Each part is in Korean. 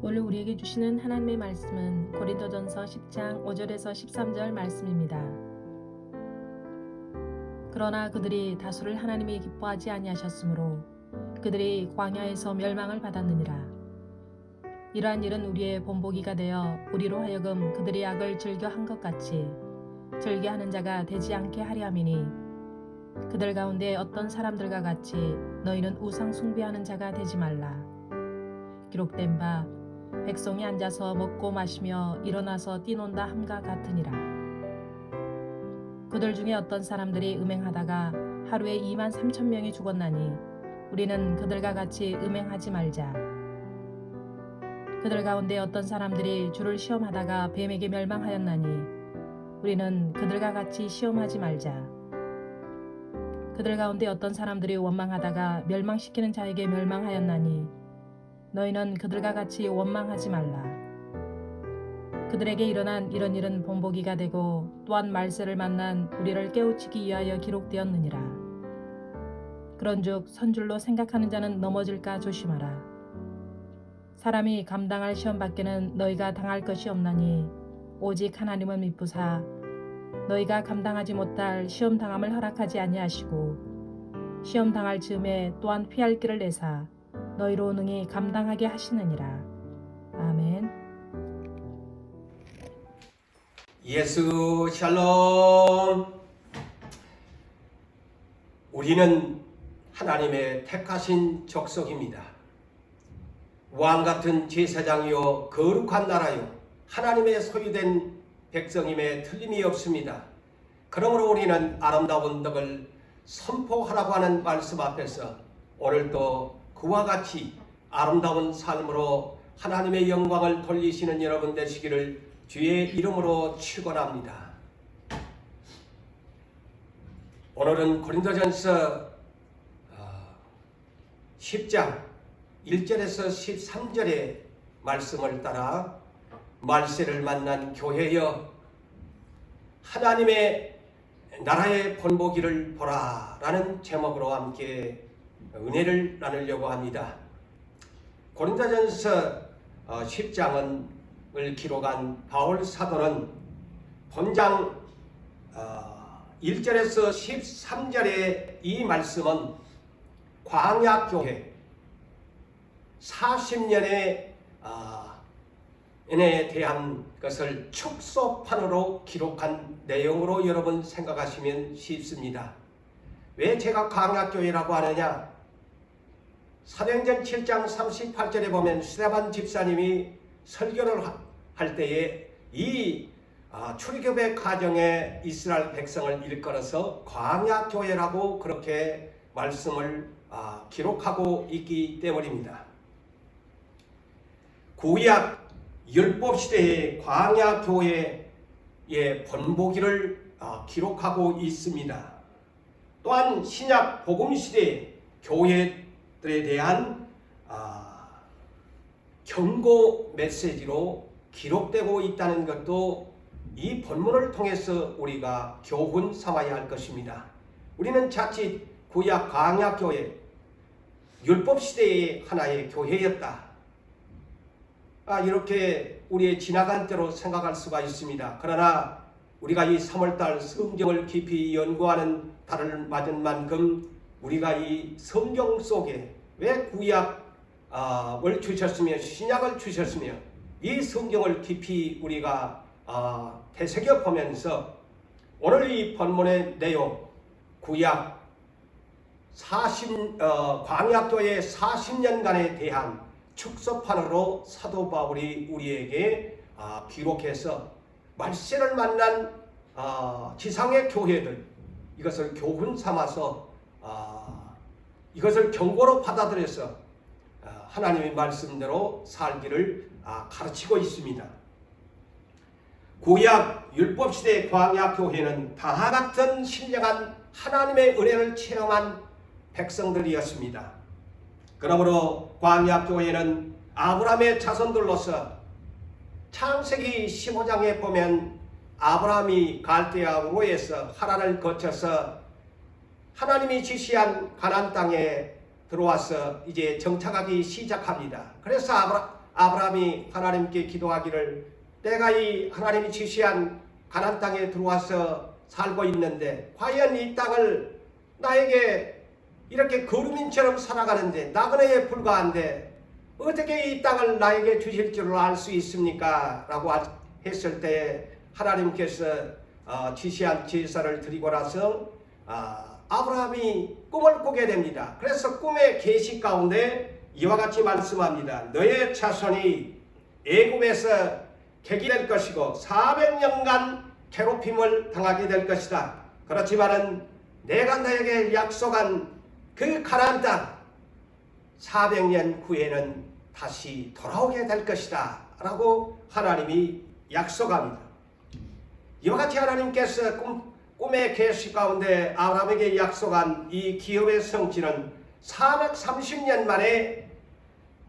오늘 우리에게 주시는 하나님의 말씀은 고린도전서 10장 5절에서 13절 말씀입니다. 그러나 그들이 다수를 하나님이 기뻐하지 아니하셨으므로 그들이 광야에서 멸망을 받았느니라. 이러한 일은 우리의 본보기가 되어 우리로 하여금 그들의 악을 즐겨 한 것 같이 즐겨 하는 자가 되지 않게 하려 함이니, 그들 가운데 어떤 사람들과 같이 너희는 우상 숭배하는 자가 되지 말라. 기록된 바 백성이 앉아서 먹고 마시며 일어나서 뛰논다 함과 같으니라. 그들 중에 어떤 사람들이 음행하다가 하루에 23,000명이 죽었나니 우리는 그들과 같이 음행하지 말자. 그들 가운데 어떤 사람들이 주를 시험하다가 뱀에게 멸망하였나니 우리는 그들과 같이 시험하지 말자. 그들 가운데 어떤 사람들이 원망하다가 멸망시키는 자에게 멸망하였나니 너희는 그들과 같이 원망하지 말라. 그들에게 일어난 이런 일은 본보기가 되고 또한 말세를 만난 우리를 깨우치기 위하여 기록되었느니라. 그런즉 선줄로 생각하는 자는 넘어질까 조심하라. 사람이 감당할 시험 밖에는 너희가 당할 것이 없나니 오직 하나님을 미쁘사 너희가 감당하지 못할 시험 당함을 허락하지 아니하시고 시험 당할 즈음에 또한 피할 길을 내사 너희로 능히 감당하게 하시느니라. 아멘. 예수 샬롬. 우리는 하나님의 택하신 족속입니다. 왕같은 제사장이요 거룩한 나라요 하나님의 소유된 백성임에 틀림이 없습니다. 그러므로 우리는 아름다운 덕을 선포하라고 하는 말씀 앞에서 오늘도 그와 같이 아름다운 삶으로 하나님의 영광을 돌리시는 여러분 되시기를 주의 이름으로 축원합니다. 오늘은 고린도전서 10장 1절에서 13절의 말씀을 따라 말세를 만난 교회여 하나님의 나라의 본보기를 보라 라는 제목으로 함께 은혜를 나누려고 합니다. 고린도전서 10장을 기록한 바울 사도는 본장 1절에서 13절의 이 말씀은 광야교회 40년의 은혜에 대한 것을 축소판으로 기록한 내용으로 여러분 생각하시면 쉽습니다. 왜 제가 광야교회라고 하느냐? 사도행전 7장 38절에 보면 스데반 집사님이 설교를 할 때에 이 출애굽의 과정에 이스라엘 백성을 일컬어서 광야교회라고 그렇게 말씀을 기록하고 있기 때문입니다. 구약 율법시대의 광야교회의 본보기를 기록하고 있습니다. 또한 신약 복음시대의 교회들에 대한 경고 메시지로 기록되고 있다는 것도 이 본문을 통해서 우리가 교훈 삼아야 할 것입니다. 우리는 자칫 구약 광야교회 율법시대의 하나의 교회였다, 이렇게 우리의 지나간 대로 생각할 수가 있습니다. 그러나 우리가 이 3월달 성경을 깊이 연구하는 달을 맞은 만큼 우리가 이 성경 속에 왜 구약을 주셨으며 신약을 주셨으며 이 성경을 깊이 우리가 되새겨 보면서 오늘 이 본문의 내용 구약 광야교의 40년간에 대한 축소판으로 사도 바울이 우리에게 기록해서 말세를 만난 지상의 교회들 이것을 교훈 삼아서 이것을 경고로 받아들여서 하나님의 말씀대로 살기를 가르치고 있습니다. 구약 율법시대 광야교회는 다하 같은 신령한 하나님의 은혜를 체험한 백성들이었습니다. 그러므로 광야교회는 아브라함의 자손들로서 창세기 15장에 보면 아브라함이 갈대아 우르에서 하란을 거쳐서 하나님이 지시한 가나안 땅에 들어와서 이제 정착하기 시작합니다. 그래서 아브라함이 하나님께 기도하기를 내가 이 하나님이 지시한 가나안 땅에 들어와서 살고 있는데 과연 이 땅을 나에게 이렇게 거류민처럼 살아가는데 나그네에 불과한데 어떻게 이 땅을 나에게 주실 줄을 알 수 있습니까? 라고 했을 때 하나님께서 지시한 제사를 드리고 나서 아브라함이 꿈을 꾸게 됩니다. 그래서 꿈의 계시 가운데 이와 같이 말씀합니다. 너의 자손이 애굽에서 객이 될 것이고 400년간 괴롭힘을 당하게 될 것이다. 그렇지만은 내가 너에게 약속한 그 가나안 땅 400년 후에는 다시 돌아오게 될 것이다 라고 하나님이 약속합니다. 이와 같이 하나님께서 꿈의 계시 가운데 아브라함에게 약속한 이 기업의 성취는 430년 만에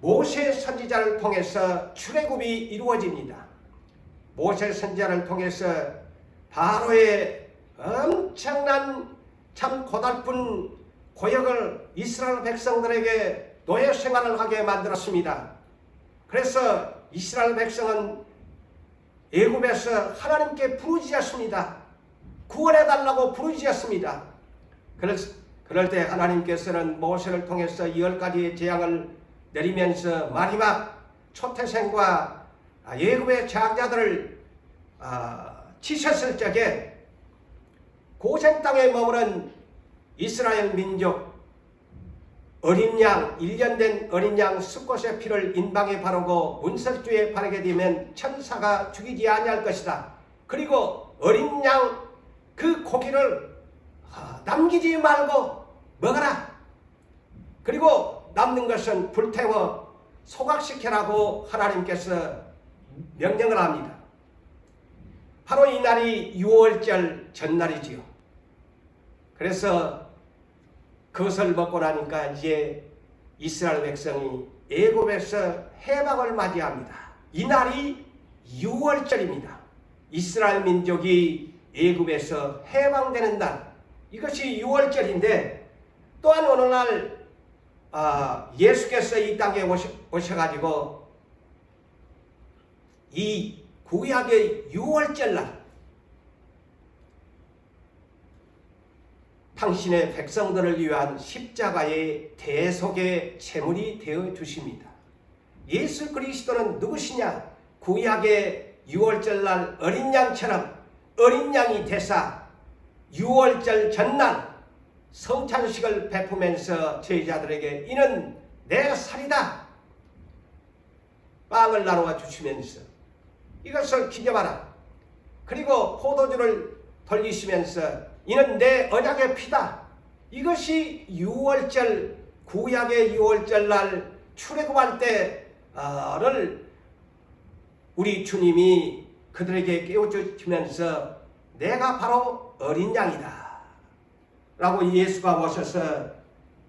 모세 선지자를 통해서 출애굽이 이루어집니다. 모세 선지자를 통해서 바로의 엄청난 참 고달픈 고역을 이스라엘 백성들에게 노예 생활을 하게 만들었습니다. 그래서 이스라엘 백성은 애굽에서 하나님께 부르짖었습니다. 구원해달라고 부르짖었습니다. 그럴 때 하나님께서는 모세를 통해서 10가지의 재앙을 내리면서 마지막 초태생과 애굽의 장자들을 치셨을 적에 고센 땅에 머무른 이스라엘 민족 어린 양 1년 된 어린 양 수컷의 피를 인방에 바르고 문설주에 바르게 되면 천사가 죽이지 아니할 것이다. 그리고 어린 양 그 고기를 남기지 말고 먹어라. 그리고 남는 것은 불태워 소각시켜라고 하나님께서 명령을 합니다. 바로 이 날이 6월절 전날이지요. 그래서 그것을 먹고 나니까 이제 이스라엘 백성이 애굽에서 해방을 맞이합니다. 이 날이 6월절입니다. 이스라엘 민족이 애굽에서 해방되는 날, 이것이 6월절인데 또한 오늘날 예수께서 이 땅에 오셔가지고 이 구약의 6월절날 당신의 백성들을 위한 십자가의 대속의 제물이 되어 주십니다. 예수 그리스도는 누구시냐? 구약의 6월절날 어린 양처럼 어린 양이 되사 6월절 전날 성찬식을 베푸면서 제자들에게 이는 내 살이다 빵을 나누어 주시면서 이것을 기념하라. 그리고 포도주를 돌리시면서 이는 내 언약의 피다. 이것이 6월절 구약의 6월절 날 출애굽할 때를 우리 주님이 그들에게 깨워주시면서 내가 바로 어린 양이다 라고 예수가 오셔서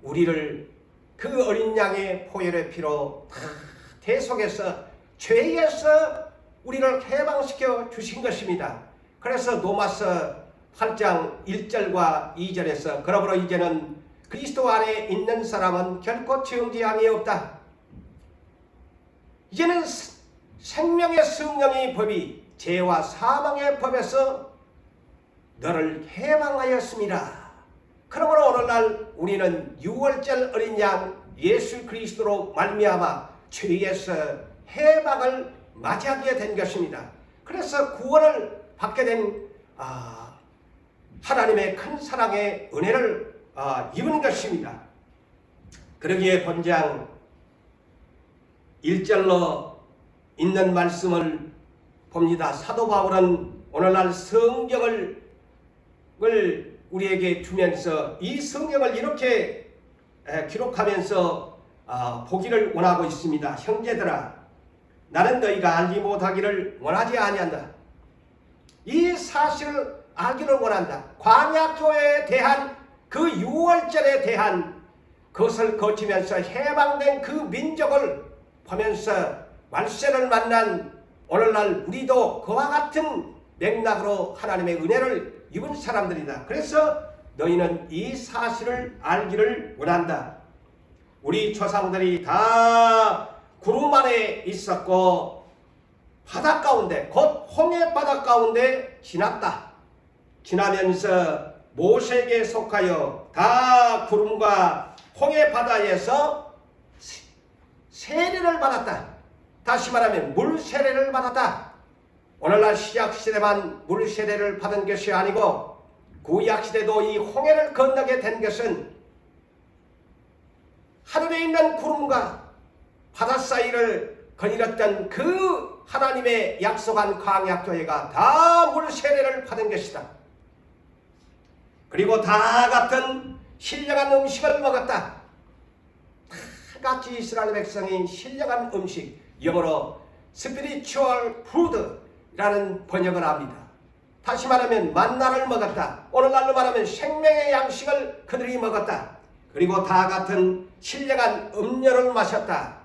우리를 그 어린 양의 보혈의 피로 다 대속해서 죄에서 우리를 해방시켜 주신 것입니다. 그래서 로마서 8장 1절과 2절에서 그러므로 이제는 그리스도 안에 있는 사람은 결코 정죄함이 없다. 이제는 생명의 성령의 법이 죄와 사망의 법에서 너를 해방하였습니다. 그러므로 오늘날 우리는 6월절 어린 양 예수 그리스도로 말미암아 죄에서 해방을 맞이하게 된 것입니다. 그래서 구원을 받게 된 하나님의 큰 사랑의 은혜를 입은 것입니다. 그러기에 본장 1절로 있는 말씀을 봅니다. 사도 바울은 오늘날 성경을 우리에게 주면서 이 성경을 이렇게 기록하면서 보기를 원하고 있습니다. 형제들아, 나는 너희가 알지 못하기를 원하지 아니한다. 이 사실을 알기를 원한다. 광야교회에 대한 그 6월절에 대한 그것을 거치면서 해방된 그 민족을 보면서 말세를 만난 오늘날 우리도 그와 같은 맥락으로 하나님의 은혜를 입은 사람들이다. 그래서 너희는 이 사실을 알기를 원한다. 우리 조상들이 다 구름 안에 있었고 바다 가운데 곧 홍해 바다 가운데 지났다. 지나면서 모세에게 속하여 다 구름과 홍해 바다에서 세례를 받았다. 다시 말하면 물 세례를 받았다. 오늘날 신약 시대만 물 세례를 받은 것이 아니고 구약 시대도 이 홍해를 건너게 된 것은 하늘에 있는 구름과 바다 사이를 거닐었던 그 하나님의 약속한 광야교회가 다 물 세례를 받은 것이다. 그리고 다 같은 신령한 음식을 먹었다. 다 같이 이스라엘 백성이 신령한 음식, 영어로 spiritual food라는 번역을 합니다. 다시 말하면 만나를 먹었다. 오늘날로 말하면 생명의 양식을 그들이 먹었다. 그리고 다 같은 신령한 음료를 마셨다.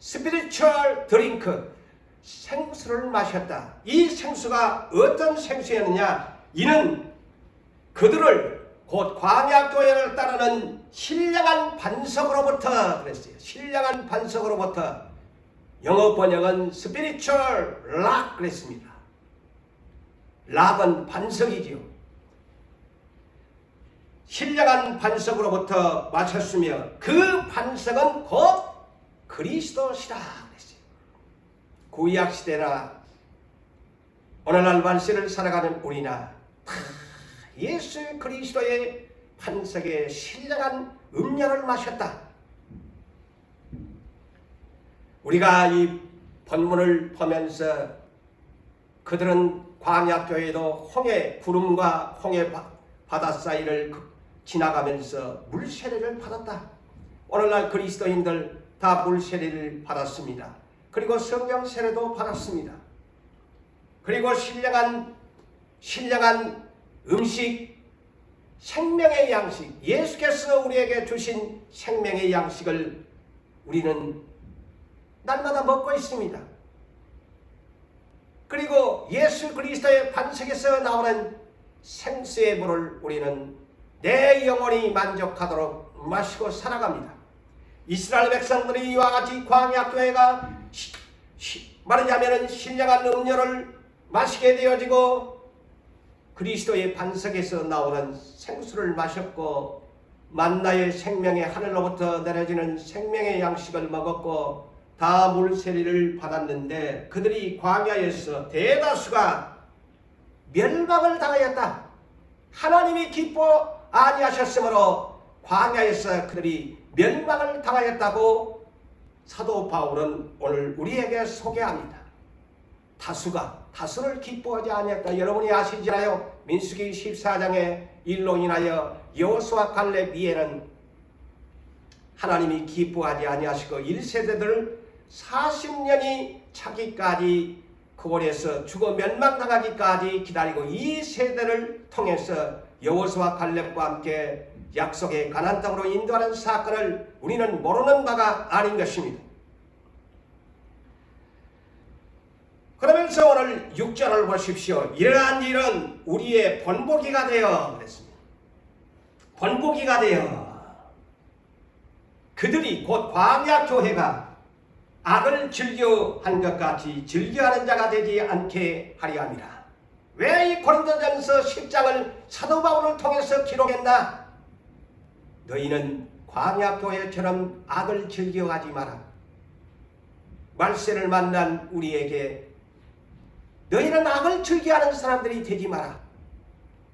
spiritual drink, 생수를 마셨다. 이 생수가 어떤 생수였느냐? 이는 그들을 곧 광야교회를 따르는 신령한 반석으로부터 그랬어요. 신령한 반석으로부터. 영어 번역은 spiritual rock 그랬습니다. 락은 반석이지요. 신령한 반석으로부터 마셨으며 그 반석은 곧 그리스도시다 그랬어요. 구약 시대나 오늘날 말세를 살아가는 우리나 다 예수 그리스도의 반석에 신령한 음료를 마셨다. 우리가 이 본문을 보면서 그들은 광야교회도 홍해 구름과 홍해 바다 사이를 지나가면서 물세례를 받았다. 오늘날 그리스도인들 다 물세례를 받았습니다. 그리고 성령 세례도 받았습니다. 그리고 신령한 음식, 생명의 양식, 예수께서 우리에게 주신 생명의 양식을 우리는 날마다 먹고 있습니다. 그리고 예수 그리스도의 반석에서 나오는 생수의 물을 우리는 내 영혼이 만족하도록 마시고 살아갑니다. 이스라엘 백성들이 이와 같이 광야교회가 말하자면 신령한 음료를 마시게 되어지고 그리스도의 반석에서 나오는 생수를 마셨고 만나의 생명의 하늘로부터 내려지는 생명의 양식을 먹었고 다 물세례를 받았는데 그들이 광야에서 대다수가 멸망을 당하였다. 하나님이 기뻐 아니하셨으므로 광야에서 그들이 멸망을 당하였다고 사도 바울은 오늘 우리에게 소개합니다. 다수를 기뻐하지 아니했다. 여러분이 아시잖아요. 민수기 14장의 일로 인하여 여호수아 갈렙 위에는 하나님이 기뻐하지 아니하시고 1세대들 40년이 차기까지 그곳에서 죽어 멸망당하기까지 기다리고 이 세대를 통해서 여호수아 갈렙과 함께 약속의 가나안 땅으로 인도하는 사건을 우리는 모르는 바가 아닌 것입니다. 그러면서 오늘 6절을 보십시오. 이러한 일은 우리의 본보기가 되어 그랬습니다. 본보기가 되어 그들이 곧 광야교회가 악을 즐겨한 것 같이 즐겨하는 자가 되지 않게 하려 함이라. 왜 이 고린도전서 10장을 사도 바울을 통해서 기록했나? 너희는 광야교회처럼 악을 즐겨하지 마라. 말세를 만난 우리에게 너희는 악을 즐겨하는 사람들이 되지 마라.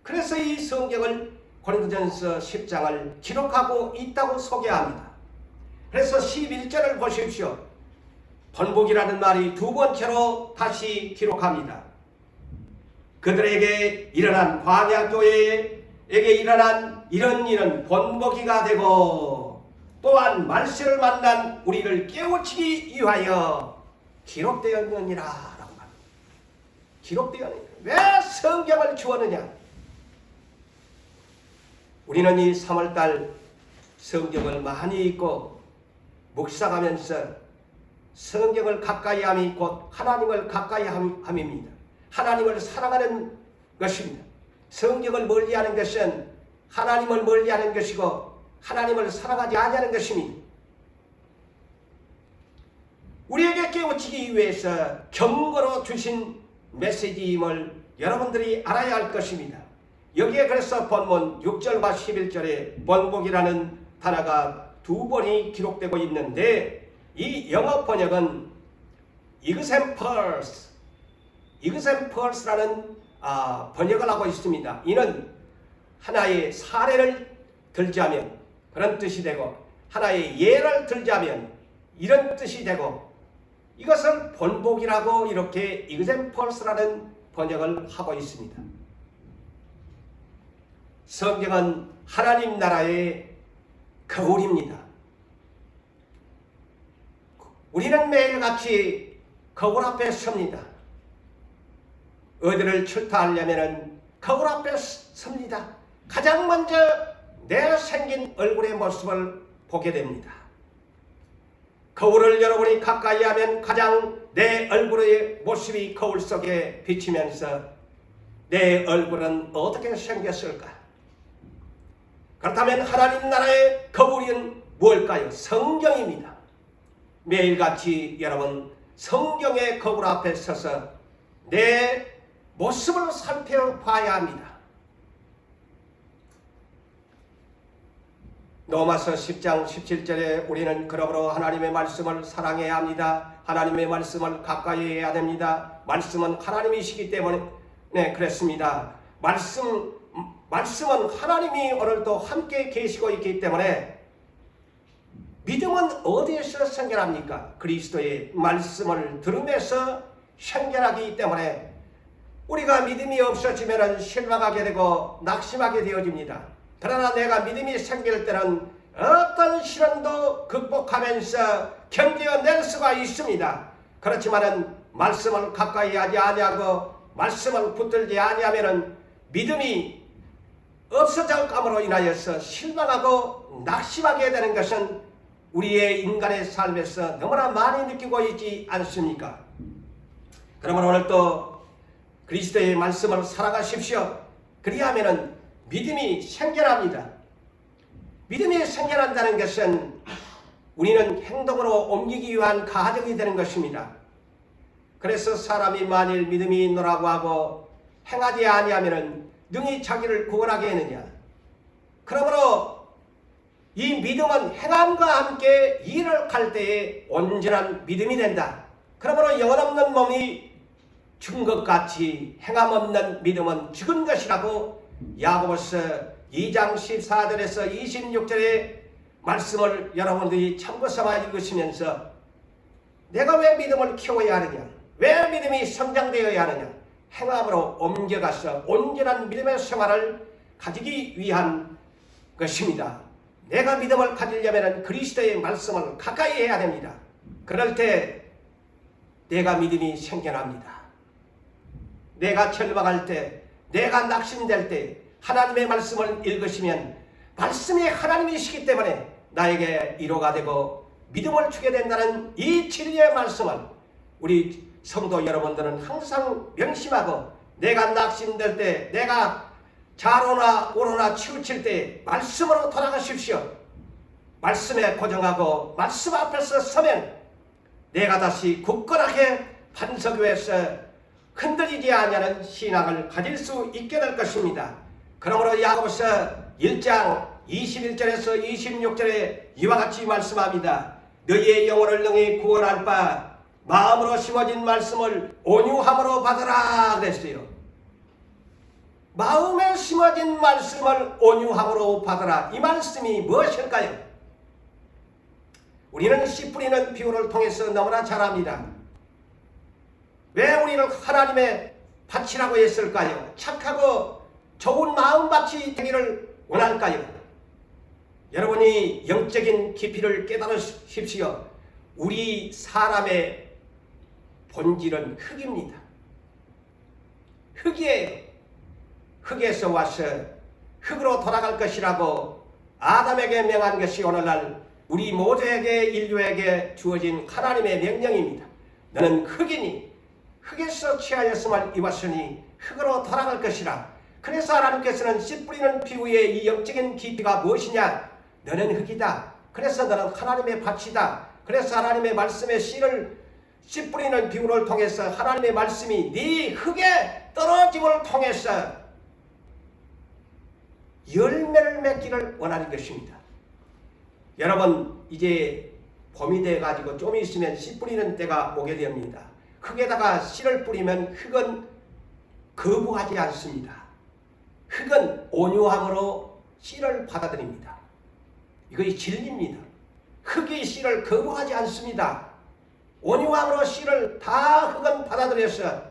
그래서 이 성경을 고린도전서 10장을 기록하고 있다고 소개합니다. 그래서 11절을 보십시오. 번복이라는 말이 두 번째로 다시 기록합니다. 그들에게 일어난 광야교회에게 일어난 이런 일은 본보기가 되고 또한 말세를 만난 우리를 깨우치기 위하여 기록되었느니라 라고 합니다. 기록되었느니라. 왜 성경을 주었느냐? 우리는 이 3월달 성경을 많이 읽고 묵상하면서 성경을 가까이 함이 곧 하나님을 가까이 함입니다. 하나님을 사랑하는 것입니다. 성경을 멀리하는 것은 하나님을 멀리하는 것이고 하나님을 사랑하지 아니하는 것입니다. 우리에게 깨우치기 위해서 경고로 주신 메시지임을 여러분들이 알아야 할 것입니다. 여기에 그래서 본문 6절과 11절에 번복이라는 단어가 두 번이 기록되고 있는데, 이 영어 번역은 examples라는 번역을 하고 있습니다. 이는 하나의 사례를 들자면 그런 뜻이 되고, 하나의 예를 들자면 이런 뜻이 되고, 이것을 번복이라고 이렇게 examples라는 번역을 하고 있습니다. 성경은 하나님 나라의 거울입니다. 우리는 매일같이 거울 앞에 섭니다. 어디를 출타하려면 거울 앞에 섭니다. 가장 먼저 내 생긴 얼굴의 모습을 보게 됩니다. 거울을 여러분이 가까이 하면 가장 내 얼굴의 모습이 거울 속에 비치면서 내 얼굴은 어떻게 생겼을까? 그렇다면 하나님 나라의 거울은 무엇일까요? 성경입니다. 매일같이 여러분 성경의 거울 앞에 서서 내 모습을 살펴봐야 합니다. 로마서 10장 17절에 우리는 그러므로 하나님의 말씀을 사랑해야 합니다. 하나님의 말씀을 가까이 해야 됩니다. 말씀은 하나님이시기 때문에 그랬습니다. 말씀은 하나님이 오늘도 함께 계시고 있기 때문에 믿음은 어디에서 생겨납니까? 그리스도의 말씀을 들으면서 생겨나기 때문에 우리가 믿음이 없어지면 실망하게 되고 낙심하게 되어집니다. 그러나 내가 믿음이 생길 때는 어떤 시련도 극복하면서 견뎌낼 수가 있습니다. 그렇지만은 말씀을 가까이 하지 아니하고 말씀을 붙들지 아니하면은 믿음이 없어질감으로 인하여서 실망하고 낙심하게 되는 것은 우리의 인간의 삶에서 너무나 많이 느끼고 있지 않습니까? 그러면 오늘 또 그리스도의 말씀을 살아가십시오. 그리하면은 믿음이 생겨납니다. 믿음이 생겨난다는 것은 우리는 행동으로 옮기기 위한 가정이 되는 것입니다. 그래서 사람이 만일 믿음이 있노라고 하고 행하지 아니하면 능히 자기를 구원하게 하느냐. 그러므로 이 믿음은 행함과 함께 일을 할 때에 온전한 믿음이 된다. 그러므로 영혼 없는 몸이 죽은 것 같이 행함 없는 믿음은 죽은 것이라고 야고보서 2장 14절에서 26절의 말씀을 여러분들이 참고삼아 읽으시면서 내가 왜 믿음을 키워야 하느냐, 왜 믿음이 성장되어야 하느냐, 행함으로 옮겨가서 온전한 믿음의 생활을 가지기 위한 것입니다. 내가 믿음을 가지려면 그리스도의 말씀을 가까이 해야 됩니다. 그럴 때 내가 믿음이 생겨납니다. 내가 절망할 때, 내가 낙심될 때 하나님의 말씀을 읽으시면 말씀이 하나님이시기 때문에 나에게 위로가 되고 믿음을 주게 된다는 이 진리의 말씀을 우리 성도 여러분들은 항상 명심하고, 내가 낙심될 때, 내가 좌로나 우로나 치우칠 때 말씀으로 돌아가십시오. 말씀에 고정하고 말씀 앞에서 서면 내가 다시 굳건하게 반석 위에서 흔들리지 아니하는 신앙을 가질 수 있게 될 것입니다. 그러므로 야고보서 1장 21절에서 26절에 이와 같이 말씀합니다. 너희의 영혼을 능히 구원할 바 마음으로 심어진 말씀을 온유함으로 받으라 그랬어요. 마음에 심어진 말씀을 온유함으로 받으라. 이 말씀이 무엇일까요? 우리는 씨 뿌리는 비유를 통해서 너무나 잘 압니다. 왜 우리를 하나님의 밭이라고 했을까요? 착하고 좋은 마음밭이 되기를 원할까요? 여러분이 영적인 깊이를 깨달으십시오. 우리 사람의 본질은 흙입니다. 흙이에요. 흙에서 와서 흙으로 돌아갈 것이라고 아담에게 명한 것이 오늘날 우리 모두에게, 인류에게 주어진 하나님의 명령입니다. 너는 흙이니 흙에서 취하였음을 입었으니 흙으로 돌아갈 것이라. 그래서 하나님께서는 씨 뿌리는 비유의 이 영적인 깊이가 무엇이냐? 너는 흙이다. 그래서 너는 하나님의 밭이다. 그래서 하나님의 말씀의 씨를 씨 뿌리는 비유를 통해서 하나님의 말씀이 네 흙에 떨어짐을 통해서 열매를 맺기를 원하는 것입니다. 여러분, 이제 봄이 돼가지고 좀 있으면 씨 뿌리는 때가 오게 됩니다. 흙에다가 씨를 뿌리면 흙은 거부하지 않습니다. 흙은 온유함으로 씨를 받아들입니다. 이것이 진리입니다. 흙이 씨를 거부하지 않습니다. 온유함으로 씨를 다 흙은 받아들여서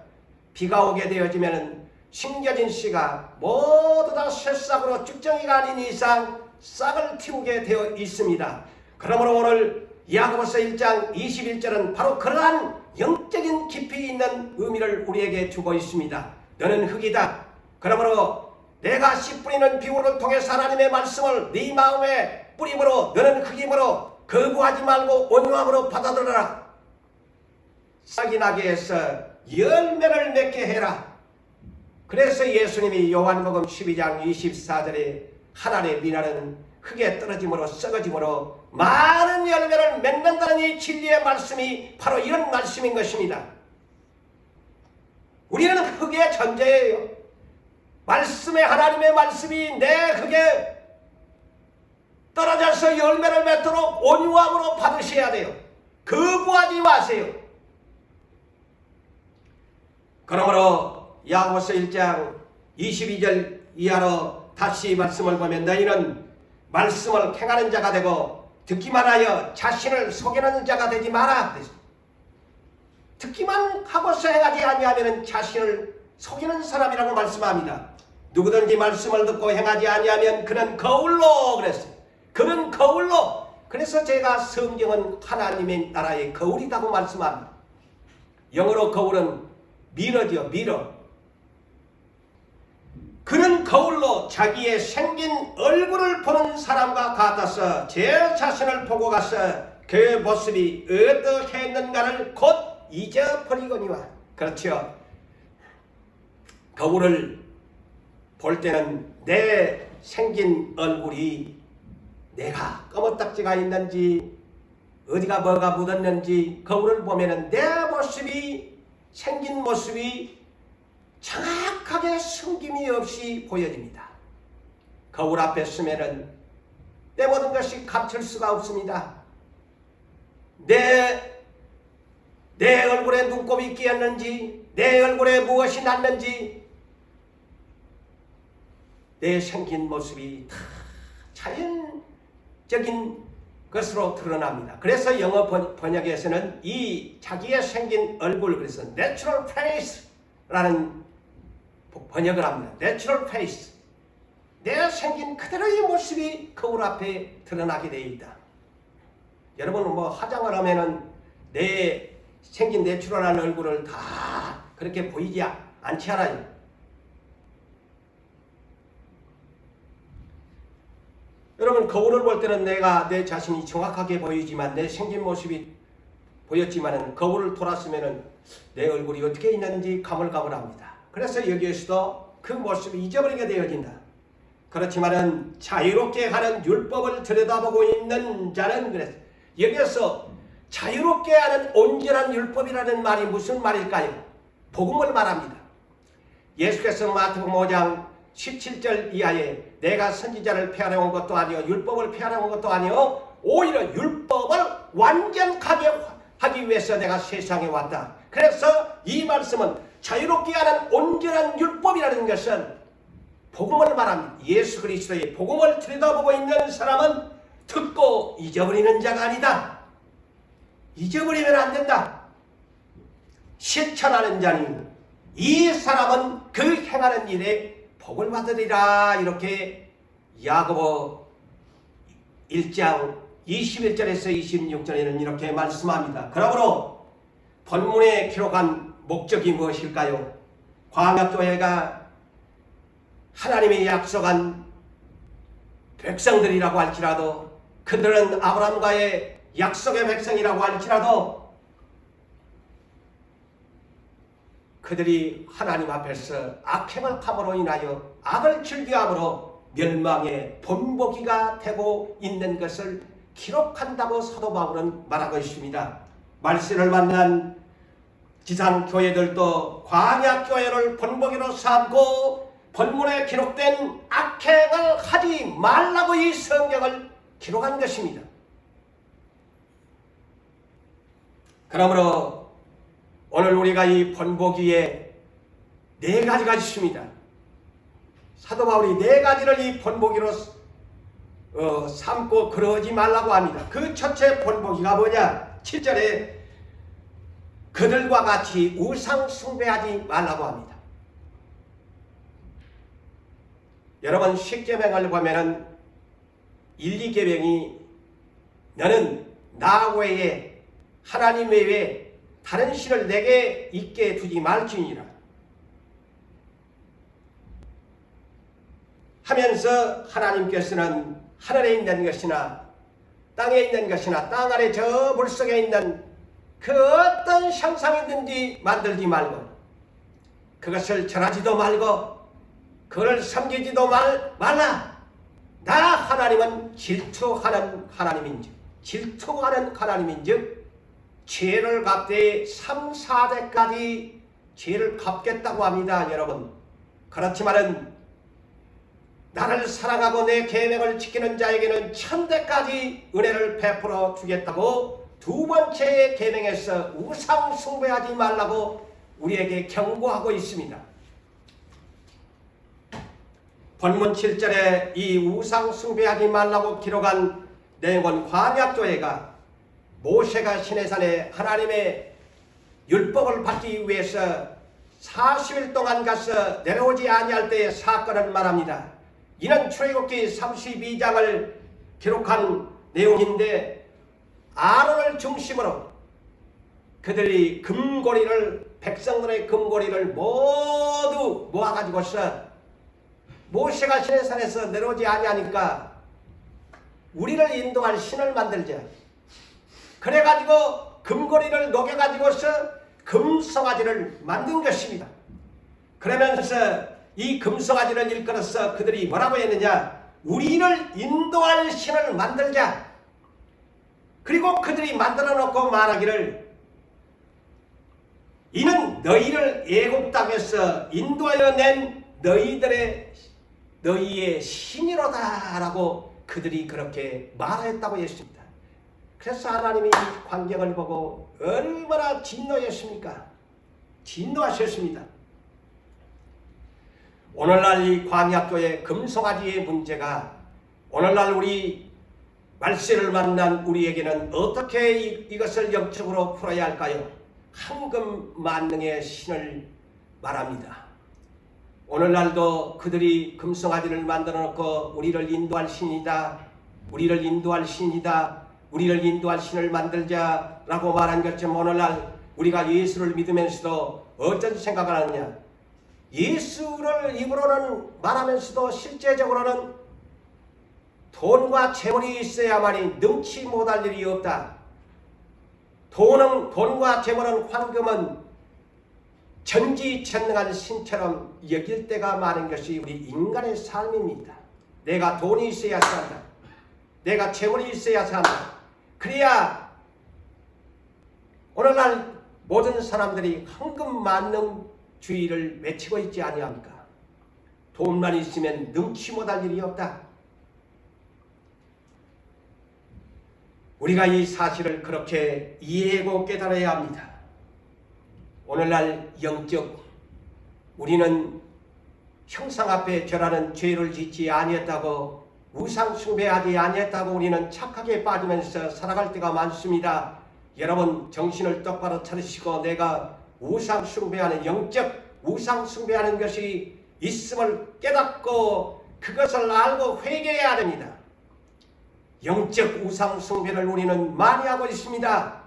비가 오게 되어지면 심겨진 씨가 모두 다 새싹으로 쭉정이가 아닌 이상 싹을 틔우게 되어 있습니다. 그러므로 오늘 야고보서 1장 21절은 바로 그러한 영적인 깊이 있는 의미를 우리에게 주고 있습니다. 너는 흙이다. 그러므로 내가 씨 뿌리는 비유를 통해서 하나님의 말씀을 네 마음에 뿌림으로 너는 흙임으로 거부하지 말고 온유함으로 받아들여라. 싹이 나게 해서 열매를 맺게 해라. 그래서 예수님이 요한복음 12장 24절에 하나님의 미나는 흙에 떨어짐으로 썩어짐으로 많은 열매를 맺는다는 이 진리의 말씀이 바로 이런 말씀인 것입니다. 우리는 흙의 존재예요. 말씀의 하나님의 말씀이 내 흙에 떨어져서 열매를 맺도록 온유함으로 받으셔야 돼요. 거부하지 마세요. 그러므로 야고보서 1장 22절 이하로 다시 말씀을 보면 너희는 말씀을 행하는 자가 되고 듣기만 하여 자신을 속이는 자가 되지 마라. 듣기만 하고서 행하지 아니하면 자신을 속이는 사람이라고 말씀합니다. 누구든지 말씀을 듣고 행하지 아니하면 그는 거울로 그랬어요. 그는 거울로. 그래서 제가 성경은 하나님의 나라의 거울이라고 말씀합니다. 영어로 거울은 미러죠. 미러. 그는 거울로 자기의 생긴 얼굴을 보는 사람과 같아서 제 자신을 보고 가서 그 모습이 어떻게 했는가를 곧 잊어버리거니와. 그렇죠. 거울을 볼 때는 내 생긴 얼굴이 내가 검은딱지가 있는지 어디가 뭐가 묻었는지 거울을 보면은 내 모습이 생긴 모습이 정확하게 숨김이 없이 보여집니다. 거울 앞에 서면은 내 모든 것이 감출 수가 없습니다. 내 얼굴에 눈곱이 끼었는지 내 얼굴에 무엇이 났는지 내 생긴 모습이 다 자연적인 것으로 드러납니다. 그래서 영어 번역에서는 이 자기의 생긴 얼굴, 그래서 natural face라는 번역을 합니다. natural face. 내 생긴 그대로의 모습이 거울 앞에 드러나게 되어 있다. 여러분 뭐 화장을 하면은 내 생긴 내추럴한 얼굴을 다 그렇게 보이지 않지 않아요. 여러분 거울을 볼 때는 내가 내 자신이 정확하게 보이지만 내 생긴 모습이 보였지만은 거울을 돌았으면은 내 얼굴이 어떻게 있는지 가물가물합니다. 그래서 여기에서도 그 모습을 잊어버리게 되어진다. 그렇지만은 자유롭게 하는 율법을 들여다보고 있는 자는 그래서 여기에서 자유롭게 하는 온전한 율법이라는 말이 무슨 말일까요? 복음을 말합니다. 예수께서 마태복음 5장 17절 이하에 내가 선지자를 폐하러 온 것도 아니요 율법을 폐하러 온 것도 아니요 오히려 율법을 완전하게 하기 위해서 내가 세상에 왔다. 그래서 이 말씀은 자유롭게 하는 온전한 율법이라는 것은 복음을 말합니다. 예수 그리스도의 복음을 들여다보고 있는 사람은 듣고 잊어버리는 자가 아니다. 잊어버리면 안 된다. 실천하는 자니 이 사람은 그 행하는 일에 복을 받으리라. 이렇게 야고보 1장 21절에서 26절에는 이렇게 말씀합니다. 그러므로 본문에 기록한 목적이 무엇일까요? 광야교회가 하나님이 약속한 백성들이라고 할지라도 그들은 아브라함과의 약속의 백성이라고 할지라도 그들이 하나님 앞에서 악행을 함으로 인하여 악을 즐겨함으로 멸망의 본보기가 되고 있는 것을 기록한다고 사도 바울은 말하고 있습니다. 말씀을 만난 지상 교회들도 광야 교회를 본보기로 삼고 본문에 기록된 악행을 하지 말라고 이 성경을 기록한 것입니다. 그러므로 오늘 우리가 이 본보기에 네 가지가 있습니다. 사도 바울이 네 가지를 이 본보기로 삼고 그러지 말라고 합니다. 그 첫째 본보기가 뭐냐? 7절에 그들과 같이 우상 숭배하지 말라고 합니다. 여러분 십계명을 보면은 1, 2계명이 너는 나 외에 하나님 외에 다른 신을 내게 있게 두지 말지니라 하면서 하나님께서는 하늘에 있는 것이나 땅에 있는 것이나 땅 아래 저 물속에 있는 그 어떤 형상이든지 만들지 말고 그것을 절하지도 말고 그를 섬기지도 말라. 나 하나님은 질투하는 하나님인즉 죄를 갚되 3, 4대까지 죄를 갚겠다고 합니다. 여러분 그렇지만은 나를 사랑하고 내 계명을 지키는 자에게는 1000대까지 은혜를 베풀어 주겠다고 두 번째 계명에서 우상 숭배하지 말라고 우리에게 경고하고 있습니다. 본문 7절에 이 우상 숭배하지 말라고 기록한 내용은 광야교회가 모세가 시내산에 하나님의 율법을 받기 위해서 40일 동안 가서 내려오지 아니할 때의 사건을 말합니다. 이는 출애굽기 32장을 기록한 내용인데 아론을 중심으로 그들이 백성들의 금고리를 모두 모아가지고서 모세가 시내산에서 내려오지 아니하니까 우리를 인도할 신을 만들자. 그래가지고 금고리를 녹여가지고서 금송아지를 만든 것입니다. 그러면서 이 금송아지를 일컬어서 그들이 뭐라고 했느냐? 우리를 인도할 신을 만들자. 그리고 그들이 만들어 놓고 말하기를 이는 너희를 애굽 땅에서 인도하여 낸 너희의 신이로다 라고 그들이 그렇게 말했다고 했습니다. 그래서 하나님이 이 광경을 보고 얼마나 진노했습니까? 진노하셨습니다. 오늘날 이 광야교회 금송아지의 문제가 오늘날 우리 말세를 만난 우리에게는 어떻게 이것을 영적으로 풀어야 할까요? 황금 만능의 신을 말합니다. 오늘날도 그들이 금송아지를 만들어 놓고 우리를 인도할 신이다. 우리를 인도할 신이다. 우리를 인도할 신을 만들자라고 말한 것처럼 오늘날 우리가 예수를 믿으면서도 어떤 생각을 하느냐? 예수를 입으로는 말하면서도 실제적으로는 돈과 재물이 있어야만이 능치 못할 일이 없다. 돈과 재물은 황금은 전지전능한 신처럼 여길 때가 많은 것이 우리 인간의 삶입니다. 내가 돈이 있어야 산다. 내가 재물이 있어야 산다. 그래야 오늘날 모든 사람들이 황금만능주의를 외치고 있지 아니합니까? 돈만 있으면 능치 못할 일이 없다. 우리가 이 사실을 그렇게 이해하고 깨달아야 합니다. 오늘날 우리는 형상 앞에 절하는 죄를 짓지 아니했다고 우상 숭배하지 아니했다고 우리는 착하게 빠지면서 살아갈 때가 많습니다. 여러분 정신을 똑바로 차리시고 내가 우상 숭배하는 영적 우상 숭배하는 것이 있음을 깨닫고 그것을 알고 회개해야 됩니다. 영적 우상 숭배를 우리는 많이 하고 있습니다.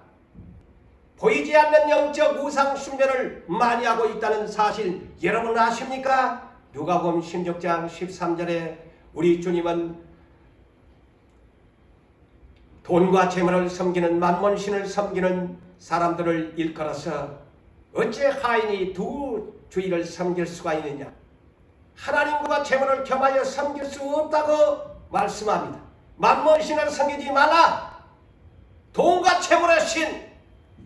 보이지 않는 영적 우상 숭배를 많이 하고 있다는 사실 여러분 아십니까? 누가복음 16장 13절에 우리 주님은 돈과 재물을 섬기는 만몬신을 섬기는 사람들을 일컬어서 어째 하인이 두 주의를 섬길 수가 있느냐? 하나님과 재물을 겸하여 섬길 수 없다고 말씀합니다. 만몬신을 섬기지 말라. 돈과 재물의 신,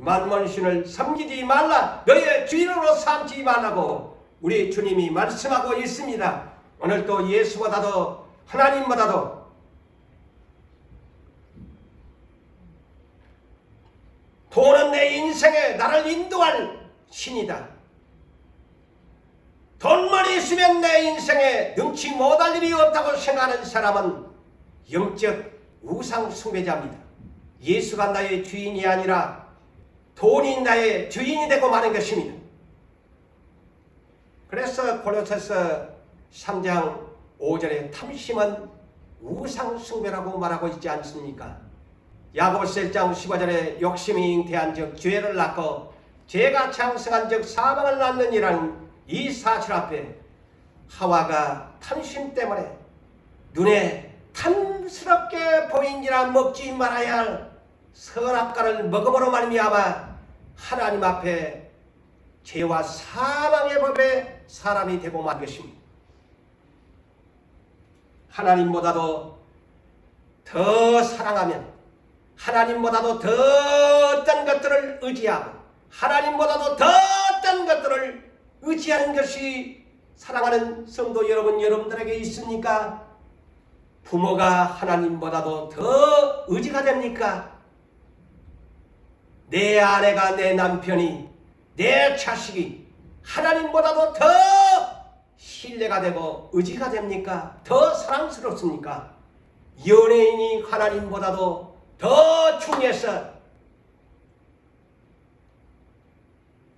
만몬신을 섬기지 말라, 너의 주인으로 삼지 말라고 우리 주님이 말씀하고 있습니다. 오늘 또 예수보다도 하나님보다도 돈은 내 인생에 나를 인도할 신이다. 돈만 있으면 내 인생에 능치 못할 일이 없다고 생각하는 사람은 영적 우상 숭배자입니다. 예수가 나의 주인이 아니라 돈이 나의 주인이 되고 마는 것입니다. 그래서 골로새서 3장 5절에 탐심은 우상 숭배라고 말하고 있지 않습니까? 야고보서 1장 15절에 욕심이 잉태한즉 죄를 낳고 죄가 창성한즉 사망을 낳느니라는 이 사실 앞에 하와가 탐심 때문에 눈에 탐스럽게 보이니라 먹지 말아야 할 선악과를 먹음으로 말미암아 하나님 앞에 죄와 사망의 법에 사람이 되고 만 것입니다. 하나님보다도 더 사랑하면 하나님보다도 더 어떤 것들을 의지하고 하나님보다도 더 어떤 것들을 의지하는 것이 사랑하는 성도 여러분들에게 있습니까? 부모가 하나님보다도 더 의지가 됩니까? 내 아내가, 내 남편이, 내 자식이 하나님보다도 더 신뢰가 되고 의지가 됩니까? 더 사랑스럽습니까? 연예인이 하나님보다도 더 중요해서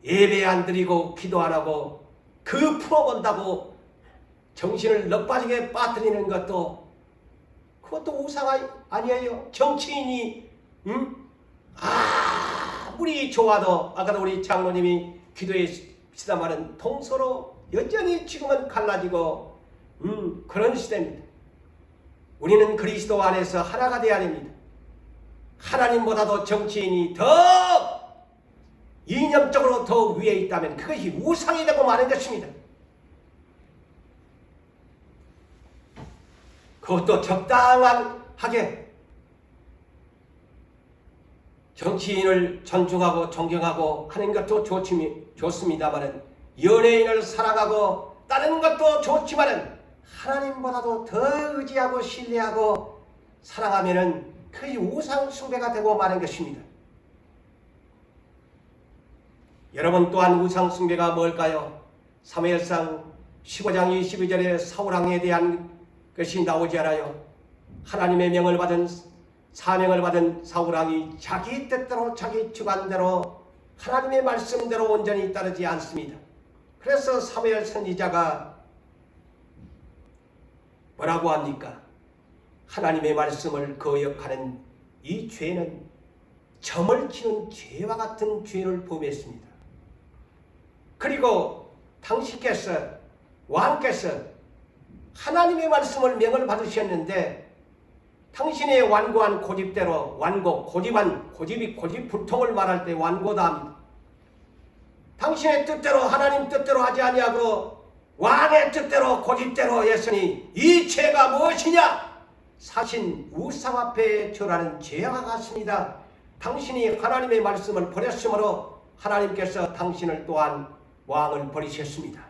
예배 안 드리고 기도 안 하고 그 프로 본다고 정신을 넉빠지게 빠뜨리는 것도 그것도 우상 아니에요? 정치인이 아무리 좋아도 아까도 우리 장로님이 기도에 시다마는 동서로 여전히 지금은 갈라지고 그런 시대입니다. 우리는 그리스도 안에서 하나가 되어야 됩니다. 하나님보다도 정치인이 더 이념적으로 더 위에 있다면 그것이 우상이 되고 마는 것입니다. 그것도 적당하게 정치인을 존중하고 존경하고 하는 것도 좋습니다만 연예인을 사랑하고 다른 것도 좋지만 하나님보다도 더 의지하고 신뢰하고 사랑하면 그것이 우상 숭배가 되고 마는 것입니다. 여러분 또한 우상 숭배가 뭘까요? 사무엘상 15장 22절에 사울왕에 대한 것이 나오지 않아요? 하나님의 명을 받은 사명을 받은 사울왕이 자기 뜻대로 자기 주관대로 하나님의 말씀대로 온전히 따르지 않습니다. 그래서 사무엘 선지자가 뭐라고 합니까? 하나님의 말씀을 거역하는 이 죄는 점을 치는 죄와 같은 죄를 범했습니다. 그리고 당신께서 왕께서 하나님의 말씀을 명을 받으셨는데 당신의 완고한 고집대로 고집이 불통을 말할 때 완고다 합니다. 당신의 뜻대로 하나님 뜻대로 하지 아니하고 왕의 뜻대로 고집대로 했으니 이 죄가 무엇이냐? 사신 우상 앞에 절하는 죄와 같습니다. 당신이 하나님의 말씀을 버렸으므로 하나님께서 당신을 또한 왕을 버리셨습니다.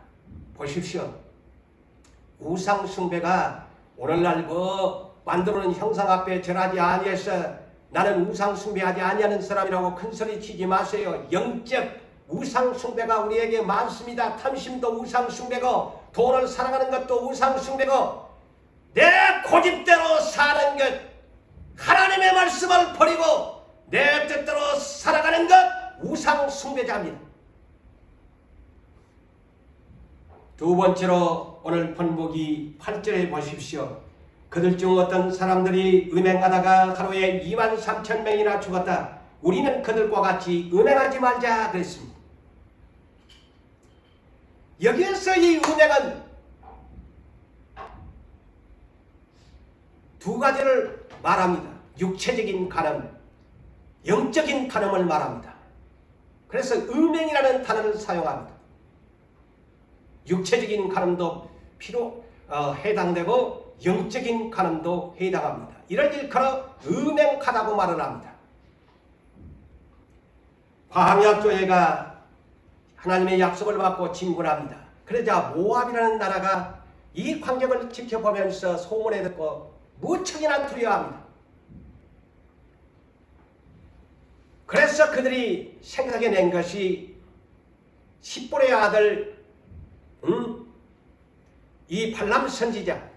보십시오. 우상 숭배가 오늘날 만들어놓은 형상 앞에 절하지 아니해서 나는 우상 숭배하지 아니하는 사람이라고 큰소리 치지 마세요. 영적 우상 숭배가 우리에게 많습니다. 탐심도 우상 숭배고 돈을 사랑하는 것도 우상 숭배고 내 고집대로 사는 것 하나님의 말씀을 버리고 내 뜻대로 살아가는 것 우상 숭배자입니다. 두 번째로 오늘 본보기 8절에 보십시오. 그들 중 어떤 사람들이 음행하다가 하루에 23,000명이나 죽었다. 우리는 그들과 같이 음행하지 말자 그랬습니다. 여기에서 이 음행은 두 가지를 말합니다. 육체적인 간음, 영적인 간음을 말합니다. 그래서 음행이라는 단어를 사용합니다. 육체적인 간음도 해당되고 영적인 간음도 해당합니다. 이를 일컬어 음행하다고 말을 합니다. 광야교회가 하나님의 약속을 받고 진군합니다. 그러자 모압이라는 나라가 이 광경을 지켜보면서 소문에 듣고 무척이나 두려워합니다. 그래서 그들이 생각해낸 것이 십볼의 아들 이 발람 선지자를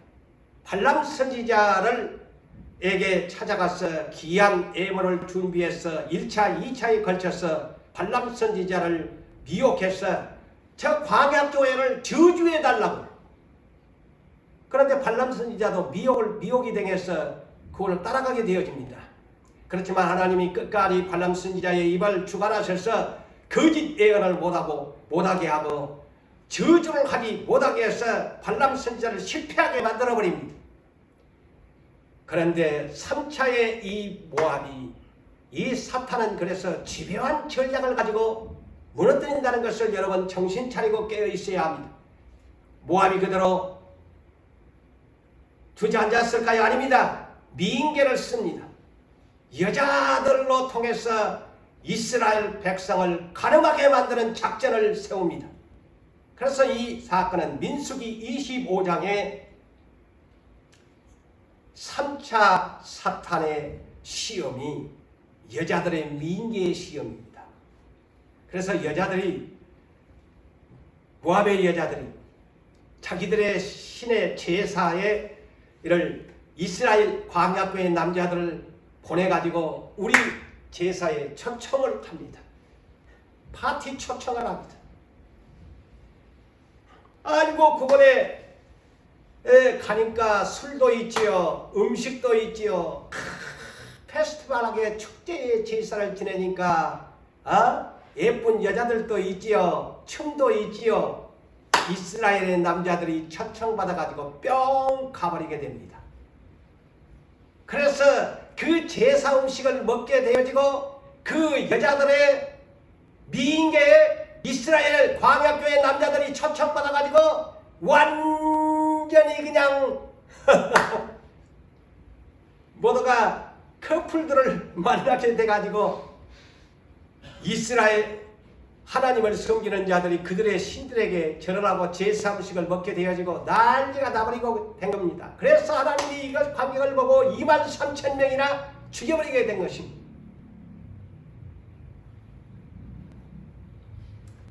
에게 찾아가서 귀한 예물을 준비해서 1차, 2차에 걸쳐서 발람 선지자를 미혹해서 저 광야교회를 저주해달라고. 그런데 발람 선지자도 미혹이 당해서 그걸 따라가게 되어집니다. 그렇지만 하나님이 끝까지 발람 선지자의 입을 주관하셔서 거짓 예언을 못하게 하고 저주를 하지 못하게 해서 발람 선지자를 실패하게 만들어버립니다. 그런데 3차의 이 모압이, 이 사탄은 그래서 집요한 전략을 가지고 무너뜨린다는 것을 여러분 정신 차리고 깨어 있어야 합니다. 모압이 그대로 주저앉았을까요? 아닙니다. 미인계를 씁니다. 여자들로 통해서 이스라엘 백성을 가늠하게 만드는 작전을 세웁니다. 그래서 이 사건은 민수기 25장에 3차 사탄의 시험이 여자들의 미인계의 시험입니다. 그래서 모압의 여자들이 자기들의 신의 제사에 이를 이스라엘 광야교의 남자들을 보내가지고 우리 제사에 초청을 합니다. 파티 초청을 합니다. 아이고 그곳에 가니까 술도 있지요, 음식도 있지요, 페스티벌하게 축제의 제사를 지내니까 예쁜 여자들도 있지요, 춤도 있지요. 이스라엘의 남자들이 초청받아가지고 뿅 가버리게 됩니다. 그래서 그 제사 음식을 먹게 되어지고 그 여자들의 미인계에 이스라엘 광야교회 남자들이 초청받아가지고 완전히 그냥 모두가 커플들을 만나게 돼가지고 이스라엘 하나님을 섬기는 자들이 그들의 신들에게 절하고 제사 음식을 먹게 되어지고 난리가 나버리고 된 겁니다. 그래서 하나님이 이것 광경을 보고 23,000명이나 죽여버리게 된 것입니다.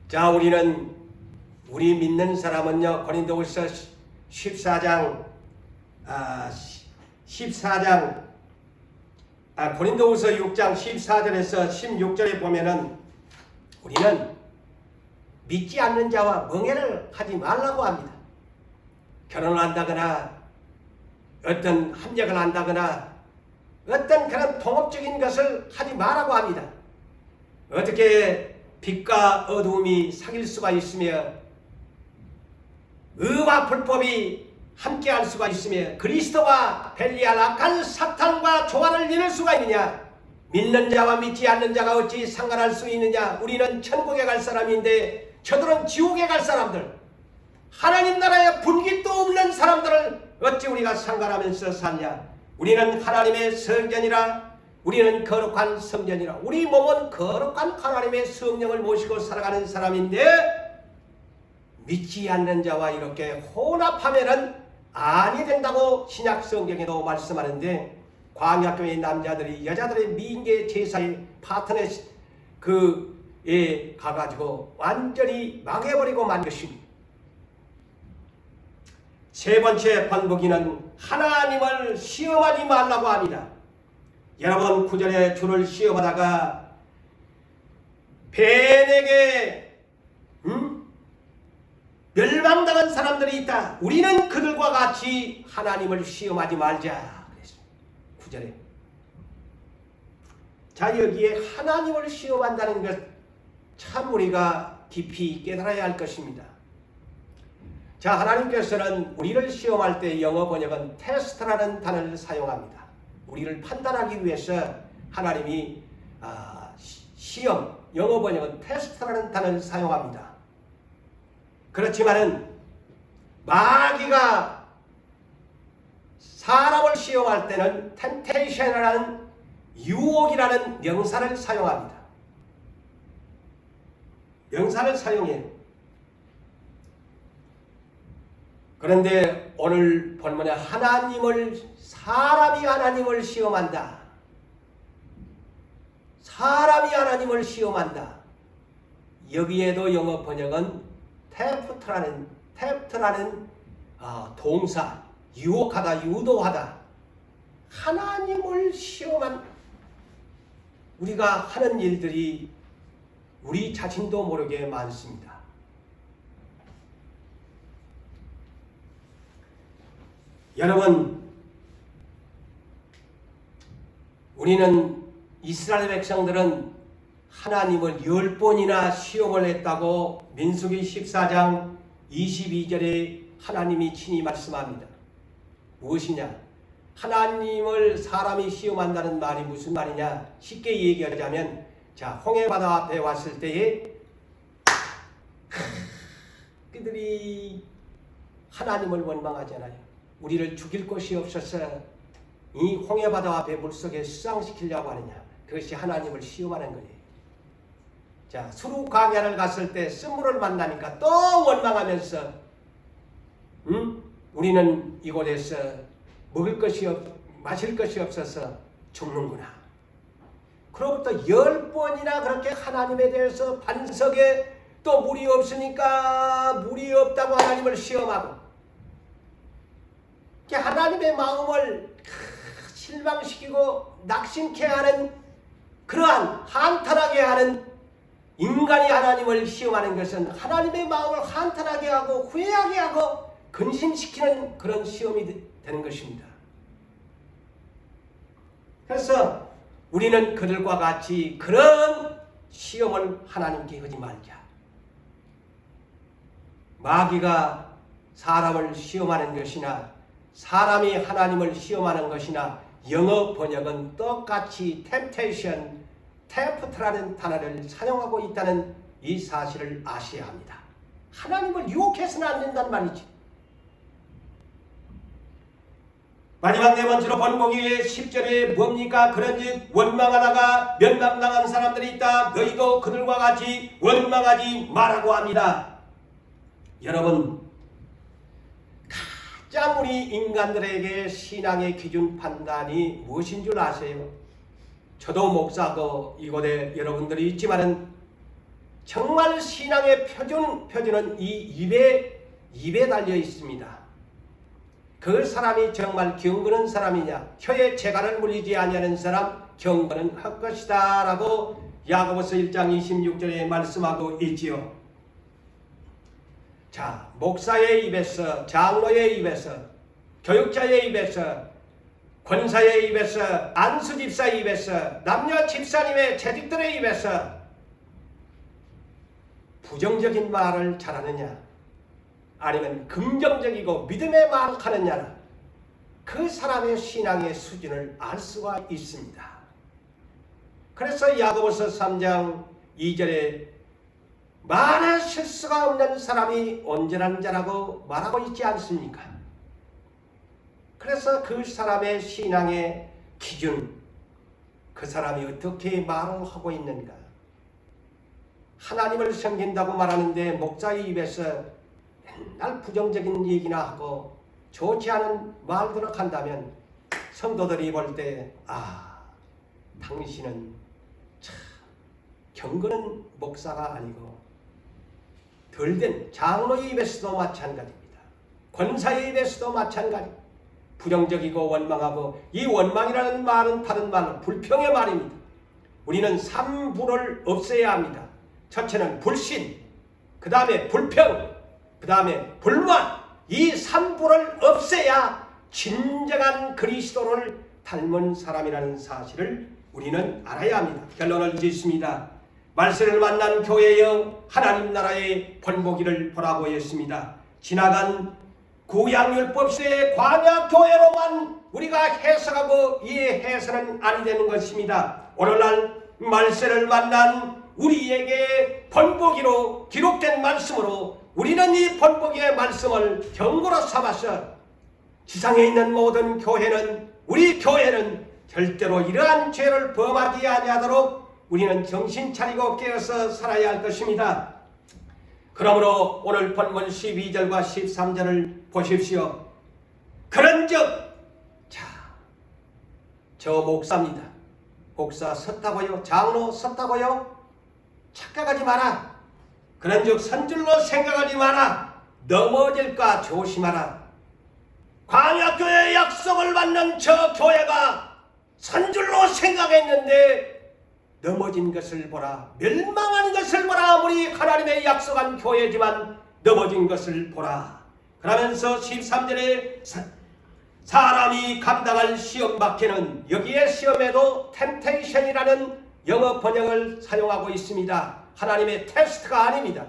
자, 우리 믿는 사람은요, 고린도후서 14장 고린도후서 6장 14절에서 16절에 보면은 우리는 믿지 않는 자와 멍해를 하지 말라고 합니다. 결혼을 한다거나 어떤 합력을 한다거나 어떤 그런 동업적인 것을 하지 말라고 합니다. 어떻게 빛과 어두움이 사귈 수가 있으며 의와 불법이 함께할 수가 있으며 그리스도와 벨리알 악한 사탄과 조화를 이룰 수가 있느냐? 믿는 자와 믿지 않는 자가 어찌 상관할 수 있느냐? 우리는 천국에 갈 사람인데 저들은 지옥에 갈 사람들, 하나님 나라에 분깃도 없는 사람들을 어찌 우리가 상관하면서 사냐? 우리는 하나님의 성전이라, 우리는 거룩한 성전이라, 우리 몸은 거룩한 하나님의 성령을 모시고 살아가는 사람인데 믿지 않는 자와 이렇게 혼합하면은 아니 된다고 신약 성경에도 말씀하는데, 광야교회 남자들이 여자들의 미인계 제사의 파트너에 가가지고 완전히 망해버리고 만 것입니다. 세 번째 번복이는 하나님을 시험하지 말라고 합니다. 여러분, 구절에 주를 시험하다가 벤에게 멸망당한 사람들이 있다. 우리는 그들과 같이 하나님을 시험하지 말자. 그랬습니다. 9절에. 자, 여기에 하나님을 시험한다는 것 참 우리가 깊이 깨달아야 할 것입니다. 자, 하나님께서는 우리를 시험할 때 영어 번역은 테스트라는 단어를 사용합니다. 우리를 판단하기 위해서 하나님이 시험, 영어 번역은 테스트라는 단어를 사용합니다. 그렇지만은 마귀가 사람을 시험할 때는 temptation이라는 유혹이라는 명사를 사용합니다. 명사를 사용해요. 그런데 오늘 본문에 사람이 하나님을 시험한다. 사람이 하나님을 시험한다. 여기에도 영어 번역은 템프트라는 동사, 유혹하다, 유도하다. 하나님을 시험한 우리가 하는 일들이 우리 자신도 모르게 많습니다. 여러분, 우리는 이스라엘 백성들은 하나님을 10번이나 시험을 했다고 민수기 14장 22절에 하나님이 친히 말씀합니다. 무엇이냐? 하나님을 사람이 시험한다는 말이 무슨 말이냐? 쉽게 얘기하자면, 자, 홍해바다 앞에 왔을 때에 그들이 하나님을 원망하잖아요. 우리를 죽일 것이 없어서 이 홍해바다 앞에 물속에 수상시키려고 하느냐? 그것이 하나님을 시험하는 거예요. 자, 수루 광야를 갔을 때 쓴물을 만나니까 또 원망하면서 우리는 이곳에서 마실 것이 없어서 죽는구나. 그로부터 10번이나 그렇게 하나님에 대해서 반석에 또 물이 없으니까 물이 없다고 하나님을 시험하고, 하나님의 마음을 실망시키고 낙심케 하는, 그러한 한탄하게 하는, 인간이 하나님을 시험하는 것은 하나님의 마음을 한탄하게 하고 후회하게 하고 근심시키는 그런 시험이 되는 것입니다. 그래서 우리는 그들과 같이 그런 시험을 하나님께 하지 말자. 마귀가 사람을 시험하는 것이나 사람이 하나님을 시험하는 것이나 영어 번역은 똑같이 temptation, tempt라는 단어를 사용하고 있다는 이 사실을 아셔야 합니다. 하나님을 유혹해서는 안 된단 말이지. 마지막 네 번째로 본보기의 10절에 뭡니까? 그런즉 원망하다가 멸망당한 사람들이 있다. 너희도 그들과 같이 원망하지 말라고 합니다. 여러분, 가장 우리 인간들에게 신앙의 기준 판단이 무엇인 줄 아세요? 저도 목사고 이곳에 여러분들이 있지만은 정말 신앙의 표준은 이 입에 달려 있습니다. 그 사람이 정말 경건한 사람이냐, 혀에 재갈을 물리지 아니하는 사람 경건은 헛것이다 라고 야고보서 1장 26절에 말씀하고 있지요. 자, 목사의 입에서, 장로의 입에서, 교육자의 입에서, 권사의 입에서, 안수집사의 입에서, 남녀 집사님의 재직들의 입에서 부정적인 말을 잘하느냐, 아니면 긍정적이고 믿음의 말을 하느냐, 그 사람의 신앙의 수준을 알 수가 있습니다. 그래서 야고보서 3장 2절에 말에 실수가 없는 사람이 온전한 자라고 말하고 있지 않습니까? 그래서 그 사람의 신앙의 기준, 그 사람이 어떻게 말을 하고 있는가. 하나님을 섬긴다고 말하는데 목자의 입에서 맨날 부정적인 얘기나 하고 좋지 않은 말들을 한다면 성도들이 볼 때, 당신은 참 경건한 목사가 아니고 덜된 장로의 입에서도 마찬가지입니다. 권사의 입에서도 마찬가지. 부정적이고 원망하고, 이 원망이라는 말은 다른 말로 불평의 말입니다. 우리는 3불을 없애야 합니다. 첫째는 불신, 그 다음에 불평, 그 다음에 불만. 이 3불을 없애야 진정한 그리스도를 닮은 사람이라는 사실을 우리는 알아야 합니다. 결론을 짓습니다. 말세를 만난 교회여, 하나님 나라의 본보기를 보라고 했습니다. 지나간 구약율법시대의 광야교회로만 우리가 해석하고 이해해서는 아니 되는 것입니다. 오늘날 말세를 만난 우리에게 본보기로 기록된 말씀으로 우리는 이 본보기의 말씀을 경고로 삼아서 지상에 있는 모든 교회는, 우리 교회는 절대로 이러한 죄를 범하지 아니하도록 우리는 정신 차리고 깨어서 살아야 할 것입니다. 그러므로 오늘 본문 12절과 13절을 보십시오. 그런즉 자, 저 목사입니다. 목사 섰다고요? 장로 섰다고요? 착각하지 마라. 그런즉 선줄로 생각하지 마라. 넘어질까 조심하라. 광야교회 약속을 받는 저 교회가 선줄로 생각했는데 넘어진 것을 보라. 멸망한 것을 보라. 아무리 하나님의 약속한 교회지만 넘어진 것을 보라. 그러면서 13절에 사람이 감당할 시험 밖에는, 여기에 시험에도 템테이션이라는 영어 번역을 사용하고 있습니다. 하나님의 테스트가 아닙니다.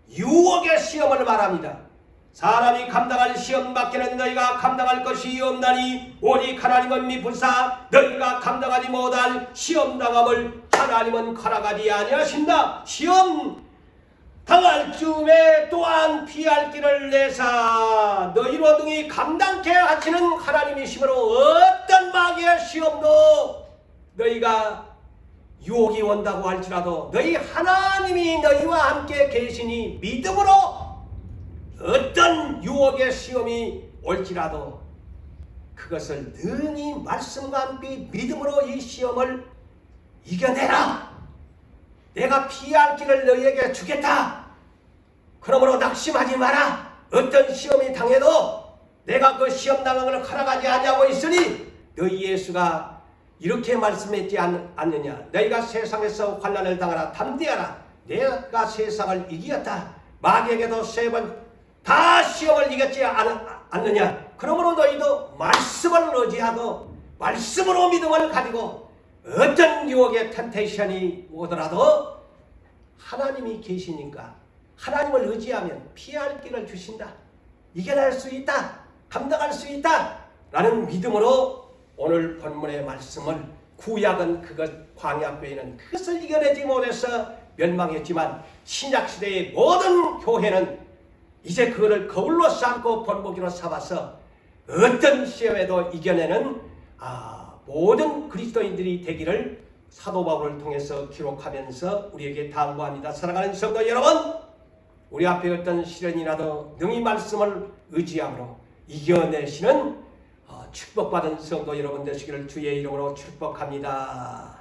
유혹의 시험을 말합니다. 사람이 감당할 시험 밖에는 너희가 감당할 것이 없나니 오직 하나님은 미불사 너희가 감당하지 못할 시험당함을 하나님은 허락하지 아니하신다. 시험 당할 즈음에 또한 피할 길을 내사 너희로 등이 감당케 하시는 하나님이시므로 어떤 마귀의 시험도 너희가 유혹이 온다고 할지라도 너희 하나님이 너희와 함께 계시니 믿음으로 어떤 유혹의 시험이 올지라도 그것을 능히 말씀과 함께 믿음으로 이 시험을 이겨내라. 내가 피할 길을 너희에게 주겠다. 그러므로 낙심하지 마라. 어떤 시험이 당해도 내가 그 시험 당한 걸 허락하지 아니하고 있으니 너희 예수가 이렇게 말씀했지 않느냐. 너희가 세상에서 환난을 당하라. 담대하라. 내가 세상을 이기었다. 마귀에게도 3번 다 시험을 이겼지 않느냐. 그러므로 너희도 말씀을 의지하고 말씀으로 믿음을 가지고 어떤 유혹의 템테이션이 오더라도 하나님이 계시니까 하나님을 의지하면 피할 길을 주신다. 이겨낼 수 있다. 감당할 수 있다. 라는 믿음으로 오늘 본문의 말씀을, 구약은 그것, 광야교회는 그것을 이겨내지 못해서 멸망했지만 신약시대의 모든 교회는 이제 그거를 거울로 삼고 본보기로 삼아서 어떤 시험에도 이겨내는 모든 그리스도인들이 되기를 사도 바울을 통해서 기록하면서 우리에게 당부합니다. 사랑하는 성도 여러분, 우리 앞에 어떤 시련이라도 능히 말씀을 의지함으로 이겨내시는 축복받은 성도 여러분 되시기를 주의 이름으로 축복합니다.